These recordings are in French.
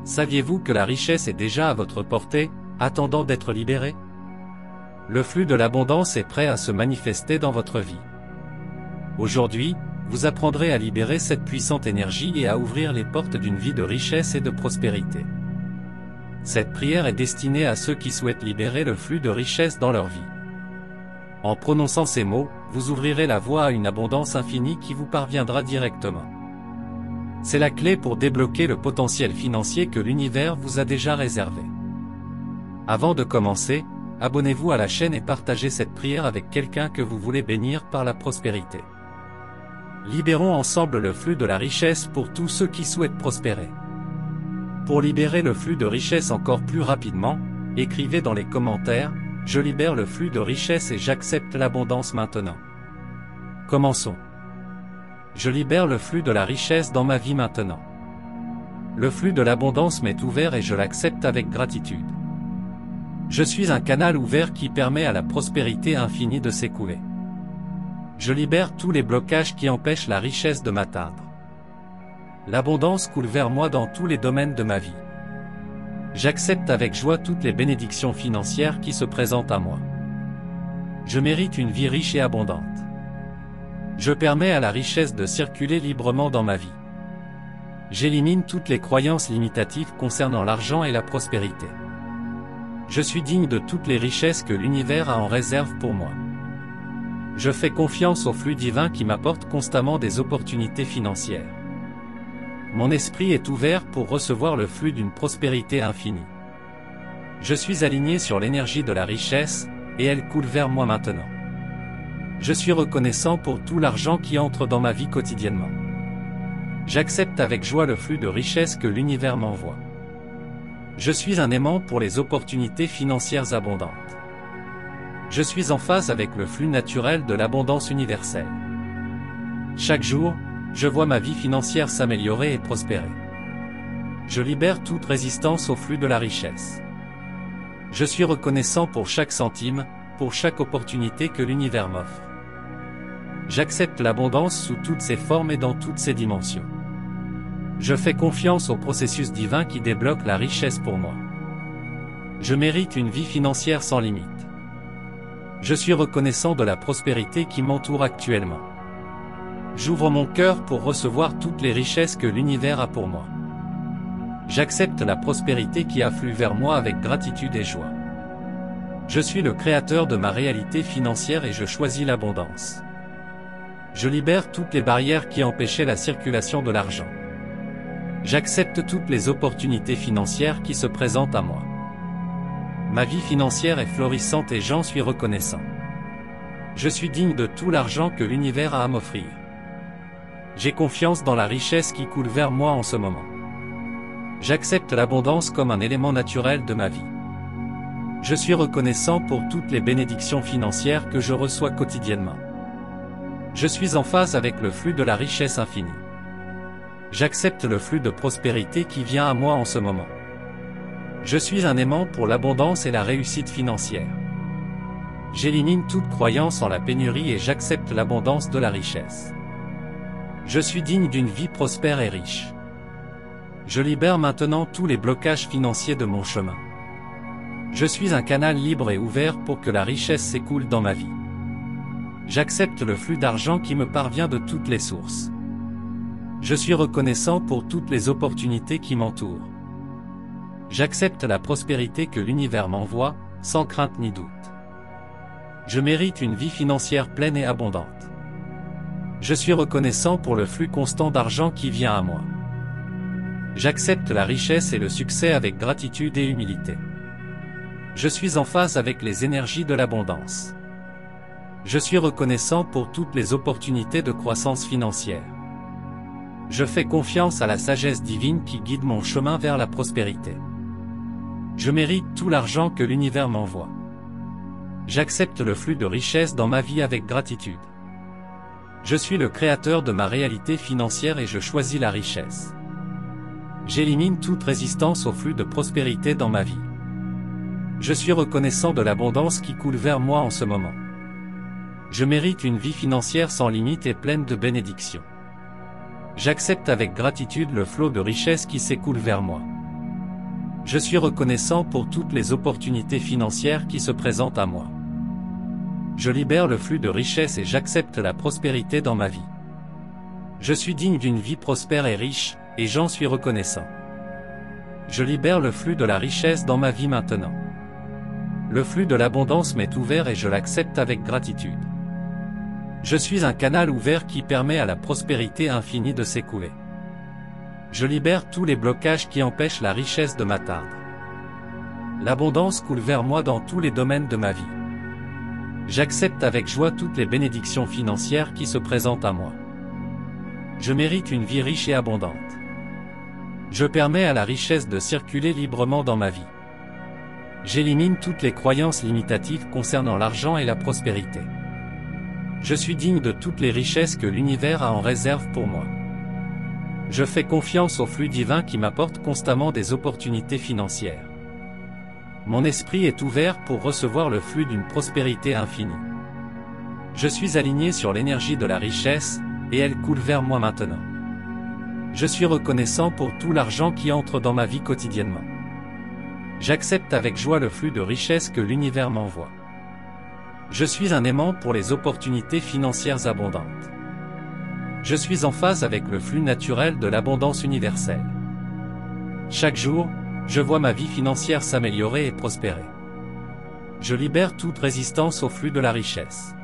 Saviez-vous que la richesse est déjà à votre portée, attendant d'être libérée? Le flux de l'abondance est prêt à se manifester dans votre vie. Aujourd'hui, vous apprendrez à libérer cette puissante énergie et à ouvrir les portes d'une vie de richesse et de prospérité. Cette prière est destinée à ceux qui souhaitent libérer le flux de richesse dans leur vie. En prononçant ces mots, vous ouvrirez la voie à une abondance infinie qui vous parviendra directement. C'est la clé pour débloquer le potentiel financier que l'univers vous a déjà réservé. Avant de commencer, abonnez-vous à la chaîne et partagez cette prière avec quelqu'un que vous voulez bénir par la prospérité. Libérons ensemble le flux de la richesse pour tous ceux qui souhaitent prospérer. Pour libérer le flux de richesse encore plus rapidement, écrivez dans les commentaires « Je libère le flux de richesse et j'accepte l'abondance maintenant ». Commençons. Je libère le flux de la richesse dans ma vie maintenant. Le flux de l'abondance m'est ouvert et je l'accepte avec gratitude. Je suis un canal ouvert qui permet à la prospérité infinie de s'écouler. Je libère tous les blocages qui empêchent la richesse de m'atteindre. L'abondance coule vers moi dans tous les domaines de ma vie. J'accepte avec joie toutes les bénédictions financières qui se présentent à moi. Je mérite une vie riche et abondante. Je permets à la richesse de circuler librement dans ma vie. J'élimine toutes les croyances limitatives concernant l'argent et la prospérité. Je suis digne de toutes les richesses que l'univers a en réserve pour moi. Je fais confiance au flux divin qui m'apporte constamment des opportunités financières. Mon esprit est ouvert pour recevoir le flux d'une prospérité infinie. Je suis aligné sur l'énergie de la richesse, et elle coule vers moi maintenant. Je suis reconnaissant pour tout l'argent qui entre dans ma vie quotidiennement. J'accepte avec joie le flux de richesse que l'univers m'envoie. Je suis un aimant pour les opportunités financières abondantes. Je suis en phase avec le flux naturel de l'abondance universelle. Chaque jour, je vois ma vie financière s'améliorer et prospérer. Je libère toute résistance au flux de la richesse. Je suis reconnaissant pour chaque centime, pour chaque opportunité que l'univers m'offre. J'accepte l'abondance sous toutes ses formes et dans toutes ses dimensions. Je fais confiance au processus divin qui débloque la richesse pour moi. Je mérite une vie financière sans limite. Je suis reconnaissant de la prospérité qui m'entoure actuellement. J'ouvre mon cœur pour recevoir toutes les richesses que l'univers a pour moi. J'accepte la prospérité qui afflue vers moi avec gratitude et joie. Je suis le créateur de ma réalité financière et je choisis l'abondance. Je libère toutes les barrières qui empêchaient la circulation de l'argent. J'accepte toutes les opportunités financières qui se présentent à moi. Ma vie financière est florissante et j'en suis reconnaissant. Je suis digne de tout l'argent que l'univers a à m'offrir. J'ai confiance dans la richesse qui coule vers moi en ce moment. J'accepte l'abondance comme un élément naturel de ma vie. Je suis reconnaissant pour toutes les bénédictions financières que je reçois quotidiennement. Je suis en phase avec le flux de la richesse infinie. J'accepte le flux de prospérité qui vient à moi en ce moment. Je suis un aimant pour l'abondance et la réussite financière. J'élimine toute croyance en la pénurie et j'accepte l'abondance de la richesse. Je suis digne d'une vie prospère et riche. Je libère maintenant tous les blocages financiers de mon chemin. Je suis un canal libre et ouvert pour que la richesse s'écoule dans ma vie. J'accepte le flux d'argent qui me parvient de toutes les sources. Je suis reconnaissant pour toutes les opportunités qui m'entourent. J'accepte la prospérité que l'univers m'envoie, sans crainte ni doute. Je mérite une vie financière pleine et abondante. Je suis reconnaissant pour le flux constant d'argent qui vient à moi. J'accepte la richesse et le succès avec gratitude et humilité. Je suis en phase avec les énergies de l'abondance. Je suis reconnaissant pour toutes les opportunités de croissance financière. Je fais confiance à la sagesse divine qui guide mon chemin vers la prospérité. Je mérite tout l'argent que l'univers m'envoie. J'accepte le flux de richesse dans ma vie avec gratitude. Je suis le créateur de ma réalité financière et je choisis la richesse. J'élimine toute résistance au flux de prospérité dans ma vie. Je suis reconnaissant de l'abondance qui coule vers moi en ce moment. Je mérite une vie financière sans limite et pleine de bénédictions. J'accepte avec gratitude le flot de richesse qui s'écoule vers moi. Je suis reconnaissant pour toutes les opportunités financières qui se présentent à moi. Je libère le flux de richesse et j'accepte la prospérité dans ma vie. Je suis digne d'une vie prospère et riche, et j'en suis reconnaissant. Je libère le flux de la richesse dans ma vie maintenant. Le flux de l'abondance m'est ouvert et je l'accepte avec gratitude. Je suis un canal ouvert qui permet à la prospérité infinie de s'écouler. Je libère tous les blocages qui empêchent la richesse de m'atteindre. L'abondance coule vers moi dans tous les domaines de ma vie. J'accepte avec joie toutes les bénédictions financières qui se présentent à moi. Je mérite une vie riche et abondante. Je permets à la richesse de circuler librement dans ma vie. J'élimine toutes les croyances limitatives concernant l'argent et la prospérité. Je suis digne de toutes les richesses que l'univers a en réserve pour moi. Je fais confiance au flux divin qui m'apporte constamment des opportunités financières. Mon esprit est ouvert pour recevoir le flux d'une prospérité infinie. Je suis aligné sur l'énergie de la richesse, et elle coule vers moi maintenant. Je suis reconnaissant pour tout l'argent qui entre dans ma vie quotidiennement. J'accepte avec joie le flux de richesse que l'univers m'envoie. Je suis un aimant pour les opportunités financières abondantes. Je suis en phase avec le flux naturel de l'abondance universelle. Chaque jour, je vois ma vie financière s'améliorer et prospérer. Je libère toute résistance au flux de la richesse.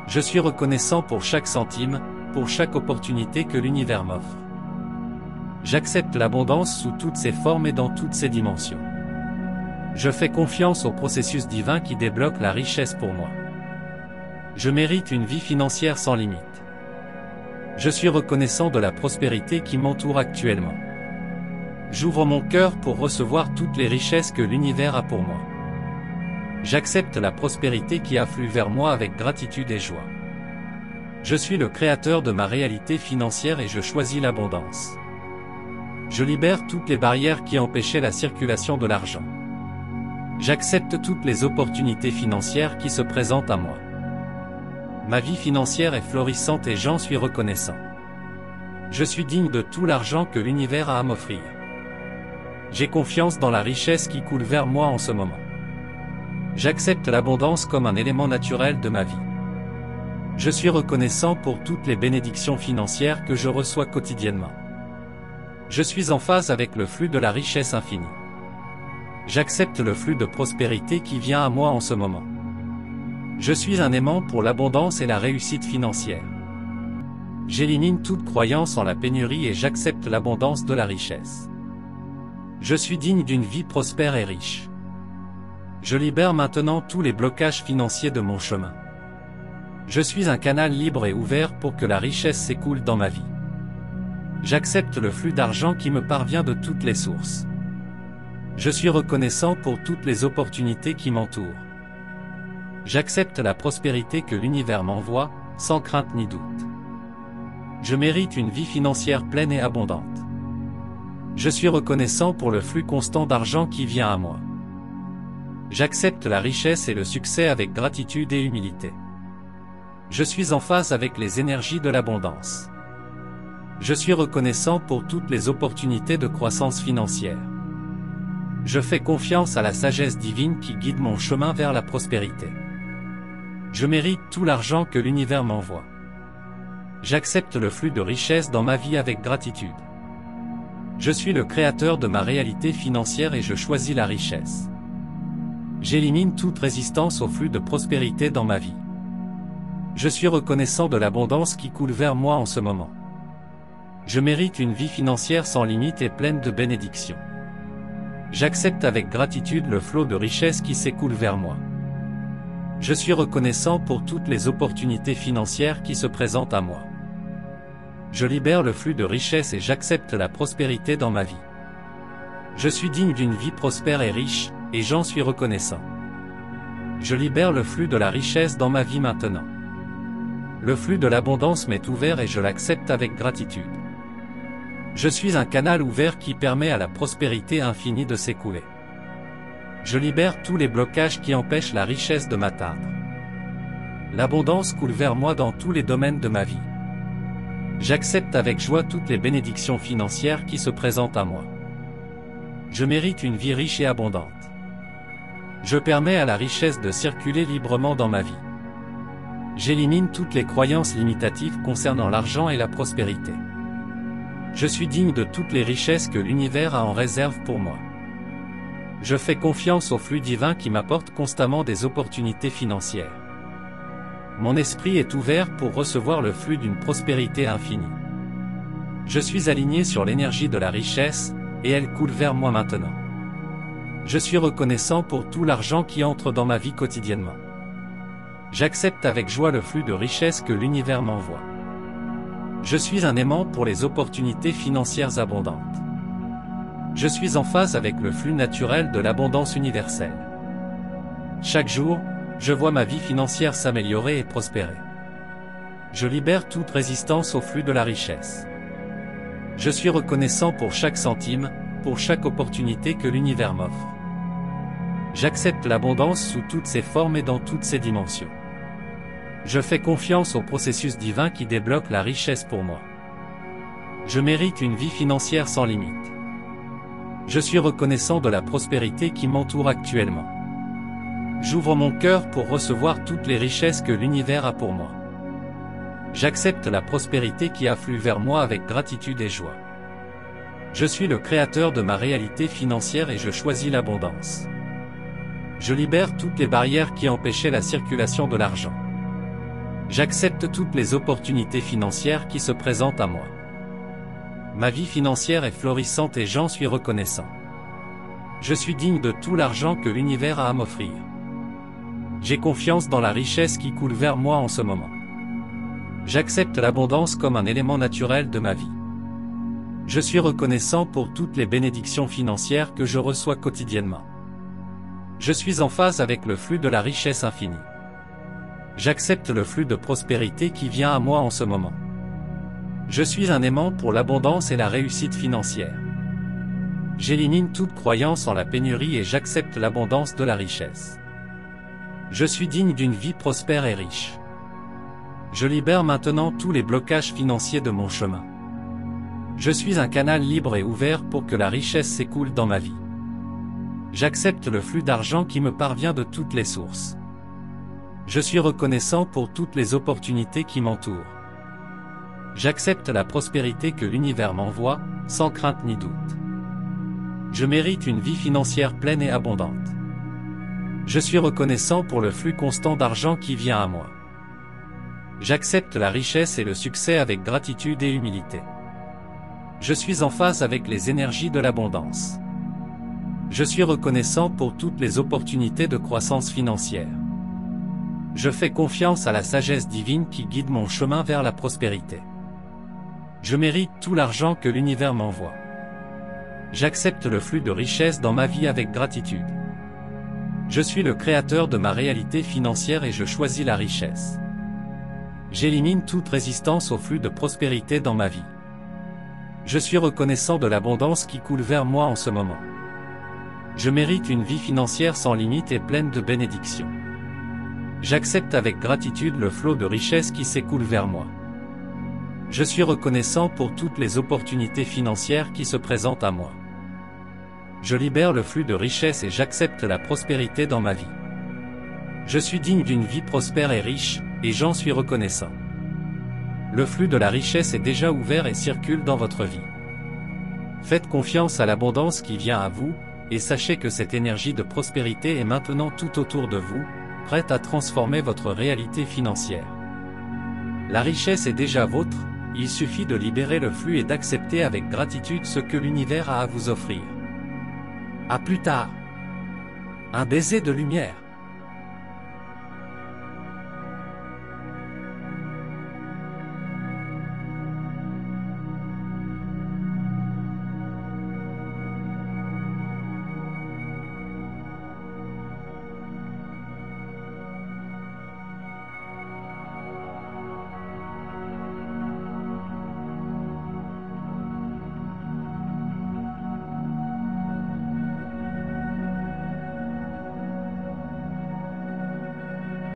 Je suis reconnaissant pour chaque centime, pour chaque opportunité que l'univers m'offre. J'accepte l'abondance sous toutes ses formes et dans toutes ses dimensions. Je fais confiance au processus divin qui débloque la richesse pour moi. Je mérite une vie financière sans limite. Je suis reconnaissant de la prospérité qui m'entoure actuellement. J'ouvre mon cœur pour recevoir toutes les richesses que l'univers a pour moi. J'accepte la prospérité qui afflue vers moi avec gratitude et joie. Je suis le créateur de ma réalité financière et je choisis l'abondance. Je libère toutes les barrières qui empêchaient la circulation de l'argent. J'accepte toutes les opportunités financières qui se présentent à moi. Ma vie financière est florissante et j'en suis reconnaissant. Je suis digne de tout l'argent que l'univers a à m'offrir. J'ai confiance dans la richesse qui coule vers moi en ce moment. J'accepte l'abondance comme un élément naturel de ma vie. Je suis reconnaissant pour toutes les bénédictions financières que je reçois quotidiennement. Je suis en phase avec le flux de la richesse infinie. J'accepte le flux de prospérité qui vient à moi en ce moment. Je suis un aimant pour l'abondance et la réussite financière. J'élimine toute croyance en la pénurie et j'accepte l'abondance de la richesse. Je suis digne d'une vie prospère et riche. Je libère maintenant tous les blocages financiers de mon chemin. Je suis un canal libre et ouvert pour que la richesse s'écoule dans ma vie. J'accepte le flux d'argent qui me parvient de toutes les sources. Je suis reconnaissant pour toutes les opportunités qui m'entourent. J'accepte la prospérité que l'univers m'envoie, sans crainte ni doute. Je mérite une vie financière pleine et abondante. Je suis reconnaissant pour le flux constant d'argent qui vient à moi. J'accepte la richesse et le succès avec gratitude et humilité. Je suis en phase avec les énergies de l'abondance. Je suis reconnaissant pour toutes les opportunités de croissance financière. Je fais confiance à la sagesse divine qui guide mon chemin vers la prospérité. Je mérite tout l'argent que l'univers m'envoie. J'accepte le flux de richesse dans ma vie avec gratitude. Je suis le créateur de ma réalité financière et je choisis la richesse. J'élimine toute résistance au flux de prospérité dans ma vie. Je suis reconnaissant de l'abondance qui coule vers moi en ce moment. Je mérite une vie financière sans limite et pleine de bénédictions. J'accepte avec gratitude le flot de richesse qui s'écoule vers moi. Je suis reconnaissant pour toutes les opportunités financières qui se présentent à moi. Je libère le flux de richesse et j'accepte la prospérité dans ma vie. Je suis digne d'une vie prospère et riche, et j'en suis reconnaissant. Je libère le flux de la richesse dans ma vie maintenant. Le flux de l'abondance m'est ouvert et je l'accepte avec gratitude. Je suis un canal ouvert qui permet à la prospérité infinie de s'écouler. Je libère tous les blocages qui empêchent la richesse de m'atteindre. L'abondance coule vers moi dans tous les domaines de ma vie. J'accepte avec joie toutes les bénédictions financières qui se présentent à moi. Je mérite une vie riche et abondante. Je permets à la richesse de circuler librement dans ma vie. J'élimine toutes les croyances limitatives concernant l'argent et la prospérité. Je suis digne de toutes les richesses que l'univers a en réserve pour moi. Je fais confiance au flux divin qui m'apporte constamment des opportunités financières. Mon esprit est ouvert pour recevoir le flux d'une prospérité infinie. Je suis aligné sur l'énergie de la richesse, et elle coule vers moi maintenant. Je suis reconnaissant pour tout l'argent qui entre dans ma vie quotidiennement. J'accepte avec joie le flux de richesse que l'univers m'envoie. Je suis un aimant pour les opportunités financières abondantes. Je suis en phase avec le flux naturel de l'abondance universelle. Chaque jour, je vois ma vie financière s'améliorer et prospérer. Je libère toute résistance au flux de la richesse. Je suis reconnaissant pour chaque centime, pour chaque opportunité que l'univers m'offre. J'accepte l'abondance sous toutes ses formes et dans toutes ses dimensions. Je fais confiance au processus divin qui débloque la richesse pour moi. Je mérite une vie financière sans limite. Je suis reconnaissant de la prospérité qui m'entoure actuellement. J'ouvre mon cœur pour recevoir toutes les richesses que l'univers a pour moi. J'accepte la prospérité qui afflue vers moi avec gratitude et joie. Je suis le créateur de ma réalité financière et je choisis l'abondance. Je libère toutes les barrières qui empêchaient la circulation de l'argent. J'accepte toutes les opportunités financières qui se présentent à moi. Ma vie financière est florissante et j'en suis reconnaissant. Je suis digne de tout l'argent que l'univers a à m'offrir. J'ai confiance dans la richesse qui coule vers moi en ce moment. J'accepte l'abondance comme un élément naturel de ma vie. Je suis reconnaissant pour toutes les bénédictions financières que je reçois quotidiennement. Je suis en phase avec le flux de la richesse infinie. J'accepte le flux de prospérité qui vient à moi en ce moment. Je suis un aimant pour l'abondance et la réussite financière. J'élimine toute croyance en la pénurie et j'accepte l'abondance de la richesse. Je suis digne d'une vie prospère et riche. Je libère maintenant tous les blocages financiers de mon chemin. Je suis un canal libre et ouvert pour que la richesse s'écoule dans ma vie. J'accepte le flux d'argent qui me parvient de toutes les sources. Je suis reconnaissant pour toutes les opportunités qui m'entourent. J'accepte la prospérité que l'univers m'envoie, sans crainte ni doute. Je mérite une vie financière pleine et abondante. Je suis reconnaissant pour le flux constant d'argent qui vient à moi. J'accepte la richesse et le succès avec gratitude et humilité. Je suis en phase avec les énergies de l'abondance. Je suis reconnaissant pour toutes les opportunités de croissance financière. Je fais confiance à la sagesse divine qui guide mon chemin vers la prospérité. Je mérite tout l'argent que l'univers m'envoie. J'accepte le flux de richesse dans ma vie avec gratitude. Je suis le créateur de ma réalité financière et je choisis la richesse. J'élimine toute résistance au flux de prospérité dans ma vie. Je suis reconnaissant de l'abondance qui coule vers moi en ce moment. Je mérite une vie financière sans limite et pleine de bénédictions. J'accepte avec gratitude le flot de richesse qui s'écoule vers moi. Je suis reconnaissant pour toutes les opportunités financières qui se présentent à moi. Je libère le flux de richesse et j'accepte la prospérité dans ma vie. Je suis digne d'une vie prospère et riche, et j'en suis reconnaissant. Le flux de la richesse est déjà ouvert et circule dans votre vie. Faites confiance à l'abondance qui vient à vous, et sachez que cette énergie de prospérité est maintenant tout autour de vous, prête à transformer votre réalité financière. La richesse est déjà vôtre, il suffit de libérer le flux et d'accepter avec gratitude ce que l'univers a à vous offrir. À plus tard. Un baiser de lumière.